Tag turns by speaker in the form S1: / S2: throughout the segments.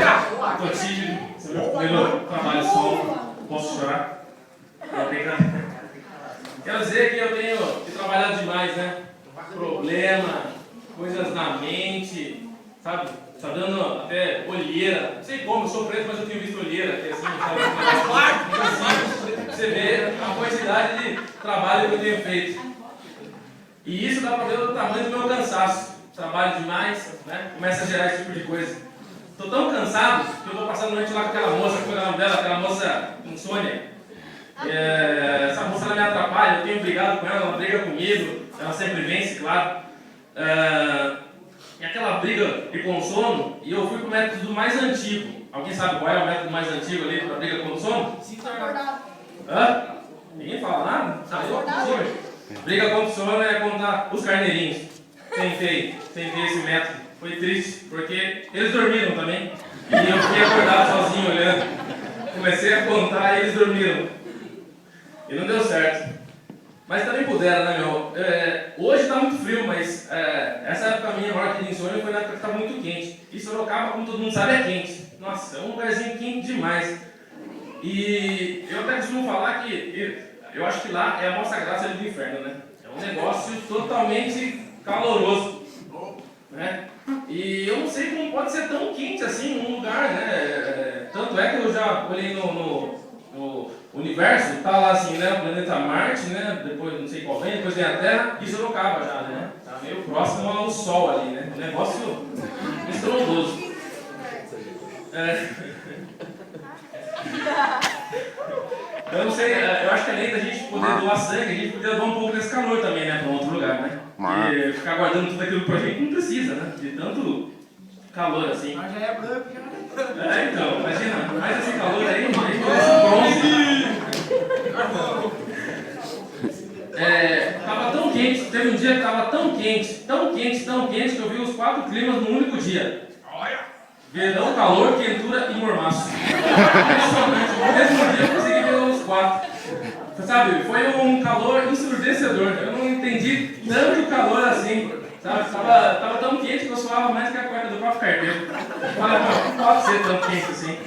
S1: Tô tímido, esse é o meu primeiro trabalho solo, posso chorar? Não tem nada. Quero dizer que eu tenho trabalhado demais, né? Problema, coisas na mente, sabe? Tá dando até olheira. Não sei como, eu sou preto, mas eu tenho visto olheira, que é assim, sabe? Assim, você vê a quantidade de trabalho que eu tenho feito. E isso dá pra ver o tamanho do meu cansaço. Trabalho demais, né? Começa a gerar esse tipo de coisa. Tô tão cansado que eu tô passando noite lá com aquela moça, que foi o nome dela, aquela moça insônia. Essa moça ela me atrapalha, eu tenho brigado com ela briga comigo, ela sempre vence, claro. E aquela briga de com sono, e eu fui pro método mais antigo. Alguém sabe qual é o método mais antigo ali para briga com sono? Hã? Ninguém fala nada? Briga com sono é contar os carneirinhos. Tentei esse método. Foi triste, porque eles dormiram também. E eu fiquei acordado sozinho olhando. Comecei a contar e eles dormiram. E não deu certo. Mas também puderam, né, meu? Hoje está muito frio, mas essa época minha maior de insônia foi na época que estava muito quente. E Sorocaba, como todo mundo sabe, é quente. Nossa, é um lugarzinho quente demais. E eu até costumo falar que eu acho que lá é a nossa graça do inferno, né? É um negócio totalmente caloroso, né? E eu não sei como pode ser tão quente assim num lugar, né? Tanto é que eu já olhei no universo, tá lá assim, né? O planeta Marte, né? Depois não sei qual vem, depois vem a Terra e Sorocaba já, né? Tá meio próximo ao Sol ali, né? Um negócio estrondoso. Eu não sei, eu acho que além da gente poder doar sangue, a gente poderia doar um pouco desse calor também, né? Para um outro lugar, né? E ficar guardando tudo aquilo pra gente não precisa, né? De tanto calor assim.
S2: Mas já é branco, já.
S1: Então, imagina, mais esse calor aí, esse bronze. Tava tão quente, teve um dia que tava tão quente, que eu vi os 4 climas num único dia. Verão, calor, quentura e mormaço. Impressionante, no mesmo dia eu consegui ver os 4. Sabe, foi um calor ensurdecedor. Eu não entendi tanto calor assim. Sabe, tava tão quente que eu suava mais que a cueca do próprio carteiro. Não pode ser tão quente assim.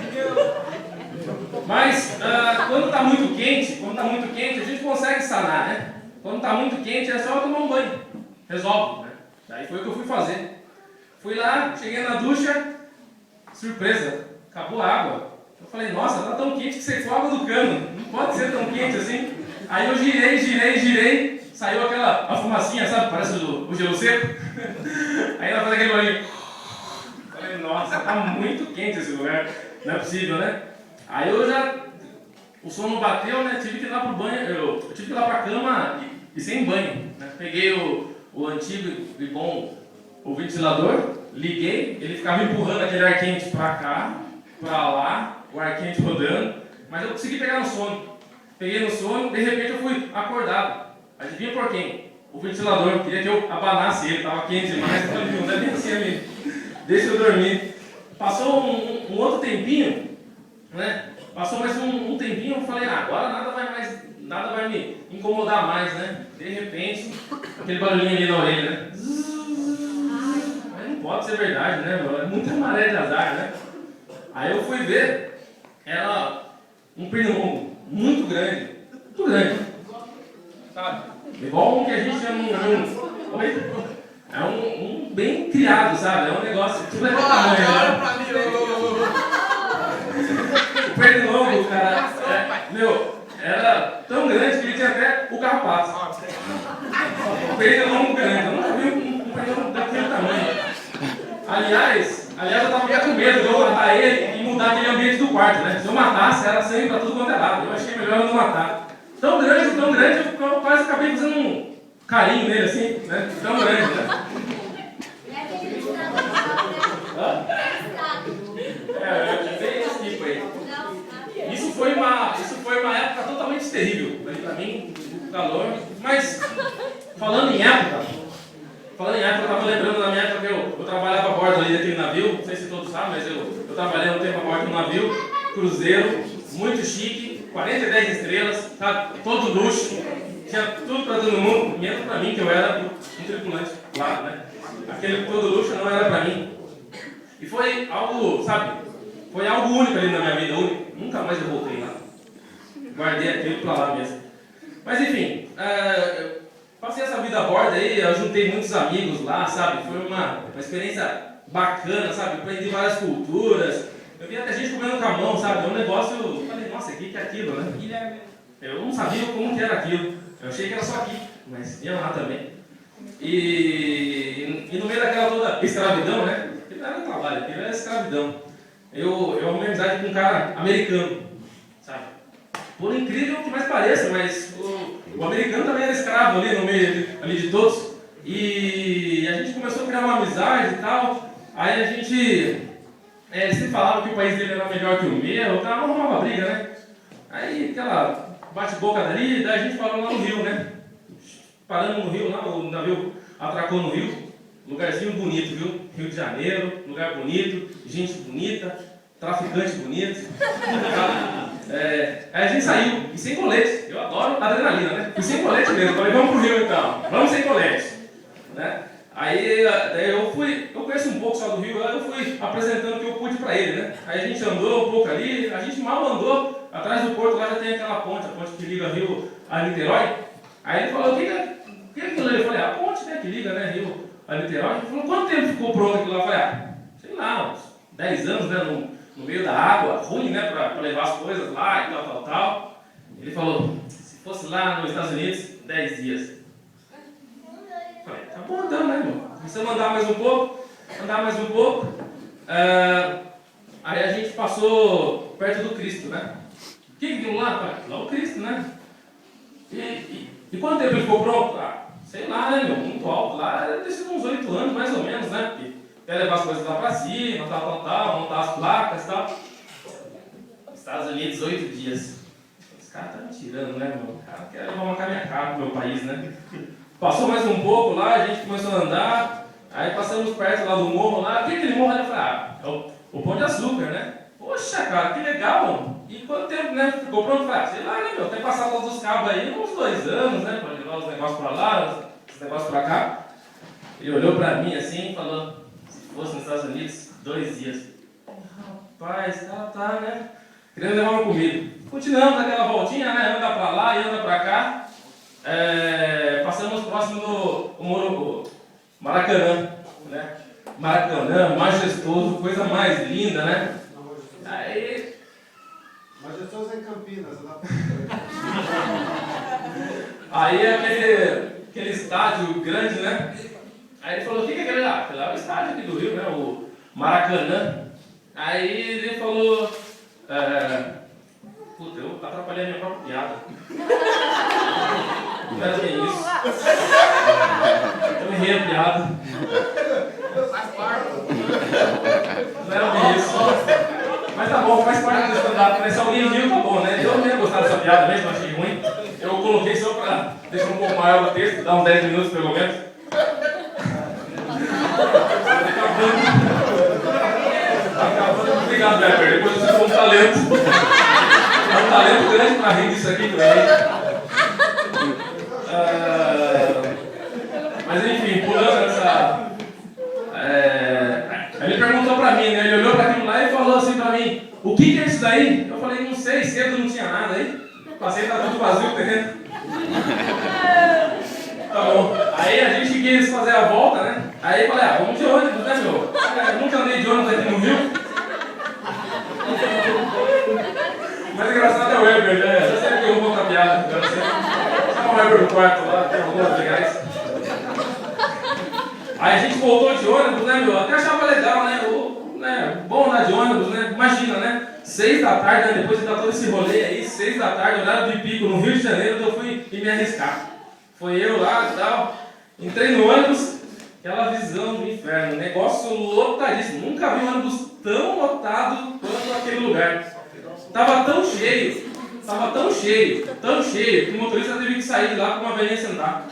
S1: Mas quando tá muito quente, a gente consegue sanar, né? Quando tá muito quente é só tomar um banho. Resolve, né? Daí foi o que eu fui fazer. Fui lá, cheguei na ducha, surpresa, acabou a água. Eu falei, nossa, tá tão quente que secou a água do cano. Não pode ser tão quente assim. Aí eu girei, saiu a fumacinha, sabe? Parece o gelo seco. Aí ela faz aquele barulho. Falei, nossa, tá muito quente esse lugar. Não é possível, né? Aí o sono bateu, né? Tive que ir lá pro banho, eu tive que ir lá pra cama e sem banho. Né? Peguei o antigo e bom o ventilador, liguei, ele ficava empurrando aquele ar quente pra cá, pra lá, o ar quente rodando, mas eu consegui pegar no sono. Peguei no sono, de repente eu fui acordado. Adivinha por quem? O ventilador, queria que eu abanasse ele, estava quente demais, eu falei, não é bem assim, amigo. Deixa eu dormir. Passou um outro tempinho, né? Passou mais um tempinho, eu falei, agora nada vai me incomodar mais, né? De repente, aquele barulhinho ali na orelha, né? Mas não pode ser verdade, né? É muita maré de azar, né? Aí eu fui ver, era um pernilongo muito grande, sabe? Igual um que a gente chama é um bem criado, sabe? É um negócio, tipo, o pernilongo, cara, era tão grande que ele tinha até o carrapato. O pernilongo grande, eu nunca vi um pernilongo daquele tamanho. Aliás, eu tava com medo de eu matar ele e mudar aquele ambiente do quarto, né? Se eu matasse, era sangue pra tudo quanto é lado. Eu achei melhor eu não matar. Tão grande, eu quase acabei fazendo um carinho nele assim, né? Tão grande, né? Eu bem esse tipo aí. Isso foi uma época totalmente terrível pra mim, o calor. Mas, falando em época, eu tava lembrando da minha época que eu trabalhava a bordo ali daquele navio, não sei se todos sabem, mas eu trabalhei um tempo a bordo de um navio, cruzeiro, muito chique, 40 estrelas, sabe? Todo luxo, tinha tudo pra todo mundo, menos pra mim, que eu era um tripulante, claro, né? Aquele todo luxo não era pra mim. E foi algo, sabe, Foi algo único ali na minha vida, único. Nunca mais eu voltei lá. Guardei aquilo pra lá mesmo. Mas enfim, eu passei essa vida a bordo aí, eu juntei muitos amigos lá, sabe? Foi uma experiência bacana, sabe? Aprendi várias culturas. Eu vi até gente comendo com a mão, sabe? É um negócio, eu falei, nossa, o que é aquilo, né? Eu não sabia como que era aquilo. Eu achei que era só aqui, mas ia lá também. E no meio daquela toda escravidão, né? Aquilo não era trabalho, aquilo era escravidão. Eu arrumei amizade com um cara americano, sabe? Por incrível que mais pareça, mas o americano também era escravo ali no meio ali de todos. E a gente começou a criar uma amizade e tal. Aí a gente... ele sempre falava que o país dele era melhor que o meu, tá? Não arrumava briga, né? Aí aquela bate-boca dali, daí a gente parou lá no Rio, né? Paramos no Rio lá, o navio atracou no Rio. Lugarzinho bonito, viu? Rio de Janeiro, lugar bonito, gente bonita, traficante bonito. Aí a gente saiu, e sem colete. Eu adoro adrenalina, né? E sem colete mesmo. Falei, vamos pro Rio então, vamos sem colete. Né? Aí eu conheço um pouco só do Rio, eu fui apresentando o que eu pude pra ele, né? Aí a gente andou um pouco ali, a gente mal andou, atrás do porto lá já tem aquela ponte, a ponte que liga Rio a Niterói. Aí ele falou, o que é aquilo ali? Eu falei, a ponte, né, que liga, né, Rio a Niterói. Ele falou, quanto tempo ficou pronto aquilo lá? Eu falei, sei lá, uns 10 anos, né, no meio da água, ruim, né, pra levar as coisas lá e tal. Ele falou, se fosse lá nos Estados Unidos, 10 dias. Eu falei, tá bom então, né, meu? Começamos a andar mais um pouco, aí a gente passou perto do Cristo, né? O que viu lá? Falei, lá o Cristo, né? E quanto tempo ele ficou pronto? Sei lá, né, meu? Muito alto lá, deve ter sido uns 8 anos, mais ou menos, né? Porque quer levar as coisas lá pra cima, tal, montar as placas e tal. Estados Unidos, 8 dias. Os caras estão me tirando, né, meu? O cara quer levar uma caminhada pro meu país, né? Passou mais um pouco lá, a gente começou a andar, aí passamos perto lá do morro lá. O que é aquele morro ali? Eu falei, é o Pão de Açúcar, né? Poxa, cara, que legal, mano. E quanto tempo, né? Ficou pronto? Falei, sei lá, né, meu? Até passar todos os cabos aí, uns 2 anos, né? Pra levar os negócios pra lá, os negócios pra cá. Ele olhou pra mim assim e falou, se fosse nos Estados Unidos, 2 dias. Rapaz, tá, né? Querendo levar uma comida. Continuamos aquela voltinha, né? Anda pra lá e anda pra cá. Passamos próximo do Maracanã, né? Maracanã, majestoso, coisa mais linda, né? Aí...
S2: Majestoso é em Campinas, lá.
S1: Aí aquele estádio grande, né? Aí ele falou, o que é aquele lá? Aquele lá é o estádio aqui do Rio, né? O Maracanã. Aí ele falou, puta, eu atrapalhei a minha própria piada. Não era bem isso. Eu errei a piada.
S2: Faz parte.
S1: Não era bem isso. Mas tá bom, faz parte do stand-up, né? Se alguém viu, tá bom, né? Eu não ia gostar dessa piada mesmo, achei ruim. Eu coloquei só pra deixar um pouco maior o texto, dar uns 10 minutos pelo menos. Acabando. Obrigado, Becker. Depois você foi um talento. É um talento grande pra rir disso aqui também. Mas enfim, pulando essa. Ele perguntou pra mim, né? Ele olhou pra aquilo lá e falou assim pra mim: o que é isso daí? Eu falei: não sei, cedo não tinha nada aí. Passei, tá tudo vazio o terreno. Tá bom. Aí a gente quis fazer a volta, né? Aí eu falei: vamos de ônibus, né, meu? Eu nunca andei de ônibus aqui no Rio. Mas engraçado é o Weber, né? Já sei que eu vou contar piada. Chama o Weber no quarto lá, tem algumas legais. Aí a gente voltou de ônibus, né, meu? Até achava legal, né? Bom andar de ônibus, né? Imagina, né? 6 da tarde, né? Depois de dar todo esse rolê aí, 6 da tarde, horário de pico no Rio de Janeiro, eu fui me arriscar. Foi eu lá e tal. Entrei no ônibus, aquela visão do inferno, negócio lotadíssimo. Nunca vi um ônibus tão lotado quanto aquele lugar. Tava tão cheio, que o motorista teve que sair de lá com uma velhinha sentar.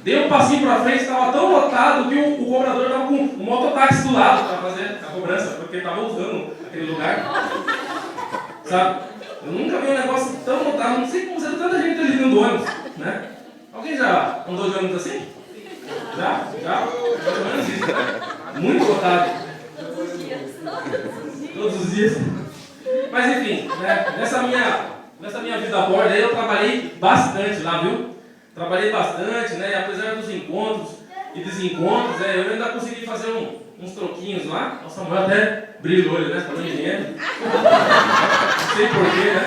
S1: Deu um passinho pra frente, estava tão lotado que o cobrador estava com um mototáxi do lado para fazer a cobrança, porque estava usando aquele lugar. Sabe? Eu nunca vi um negócio tão lotado, não sei como será tanta gente ali dentro do ônibus, né? Alguém já andou de ônibus assim? Já? Mais ou menos isso. Muito lotado. Todos os dias. Mas enfim, né, nessa minha vida a bordo aí eu trabalhei bastante lá, viu? Trabalhei bastante, né? E apesar dos encontros e desencontros, né, eu ainda consegui fazer uns troquinhos lá. O Samuel até brilha o olho, né? Falando dinheiro. Não sei porquê, né?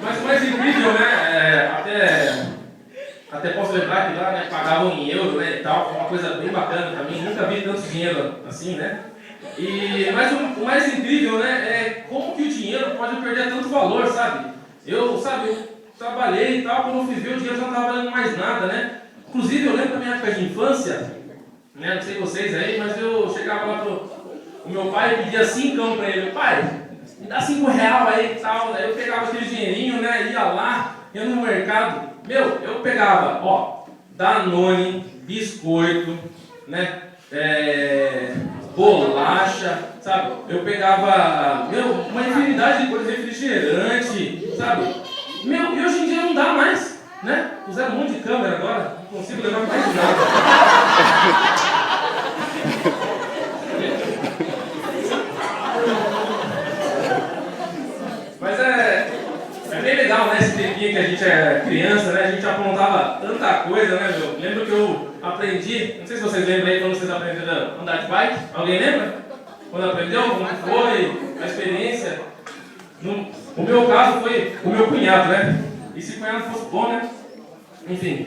S1: Mas o mais incrível, né? Até posso lembrar que lá, né, pagavam em euro, né, e tal, foi uma coisa bem bacana pra mim, nunca vi tanto dinheiro assim, né? Mas o mais incrível, né, é como que o dinheiro pode perder tanto valor, sabe? Eu trabalhei e tal, quando eu fui ver o dinheiro já não estava valendo mais nada, né? Inclusive, eu lembro da minha época de infância, né, não sei vocês aí, mas eu chegava lá o meu pai e pedia 5 pra ele, pai, me dá R$5 aí e tal, daí eu pegava aquele dinheirinho, né, ia lá, ia no mercado, eu pegava, ó, Danone, biscoito, né, bolacha, sabe? Eu pegava, uma infinidade de coisas, refrigerante, sabe? E hoje em dia não dá mais, né? Usaram um monte de câmera agora, não consigo levar mais nada. Mas é bem legal, né? Esse tempinho que a gente é criança, né? A gente aprontava tanta coisa, né, meu? Lembro que eu aprendi, não sei se vocês lembram aí quando vocês aprenderam a andar de bike. Alguém lembra? Quando aprendeu? Como foi a experiência? O meu caso foi o meu cunhado, né? E se o cunhado fosse bom, né? Enfim.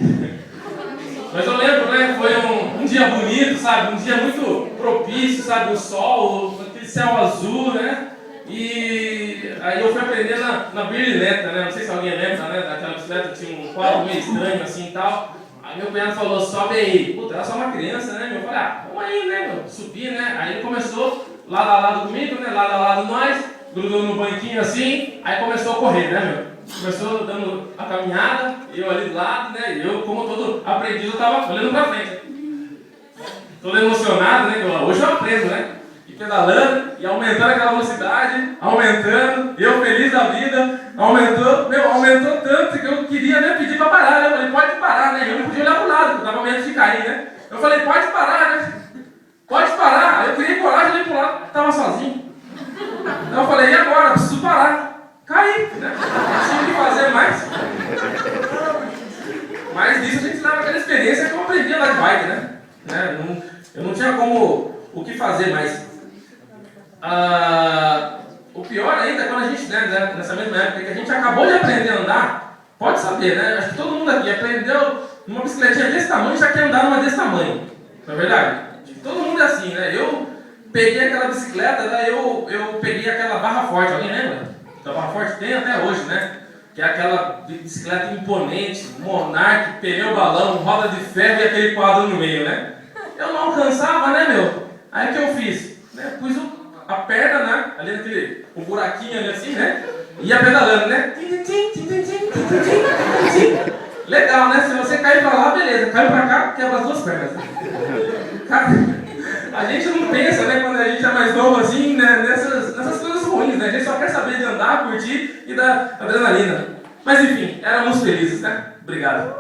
S1: Mas eu lembro, né? Foi um dia bonito, sabe? Um dia muito propício, sabe? O sol, aquele céu azul, né? E aí eu fui aprender na bicicleta, né? Não sei se alguém lembra, né? Daquela bicicleta que tinha um quadro meio estranho assim e tal. Aí meu cunhado falou, sobe aí. Puta, era só uma criança, né? Eu falei, vamos aí, né, meu? Subi, né? Aí ele começou lado a lado comigo, né? Lado a lado nós, grudou no banquinho assim, aí começou a correr, né, meu? Começou dando a caminhada, eu ali do lado, né? E eu, como todo aprendiz, eu tava olhando pra frente. Todo emocionado, né? Hoje eu aprendo, né? E pedalando, e aumentando aquela velocidade, aumentando, eu feliz da vida, aumentou tanto que eu queria, né, pedir pra parar, né? Eu falei, pode parar, né? Eu não podia olhar pro lado, porque eu tava medo de cair, né? Eu falei, pode parar, né? Pode parar. Aí eu criei coragem de ir pro lado, tava sozinho. Então eu falei, e agora? Preciso parar. Caí, né? Tinha que fazer mais. Mas nisso a gente dava aquela experiência que eu aprendi a andar de bike, né? Eu não tinha o que fazer mais. O pior ainda é quando a gente, né, nessa mesma época que a gente acabou de aprender a andar, pode saber, né? Acho que todo mundo aqui aprendeu numa bicicletinha desse tamanho e já quer andar numa desse tamanho. Não é verdade? Todo mundo é assim, né? Eu peguei aquela bicicleta, daí eu peguei aquela barra forte, alguém lembra? A barra forte tem até hoje, né? Que é aquela bicicleta imponente, Monarch, pneu balão, roda de ferro e aquele quadro no meio, né? Eu não alcançava, né, meu? Aí o que eu fiz? Né? Pus a perna, né? Ali naquele, um buraquinho ali assim, né? Ia pedalando, né? Legal, né? Se você cair pra lá, beleza. Caiu pra cá, quebra as duas pernas. Cara, a gente não pensa, né, quando a gente é mais novo assim, né, nessas coisas ruins, né? A gente só quer saber de andar, curtir e dar adrenalina. Mas enfim, éramos felizes, né? Obrigado.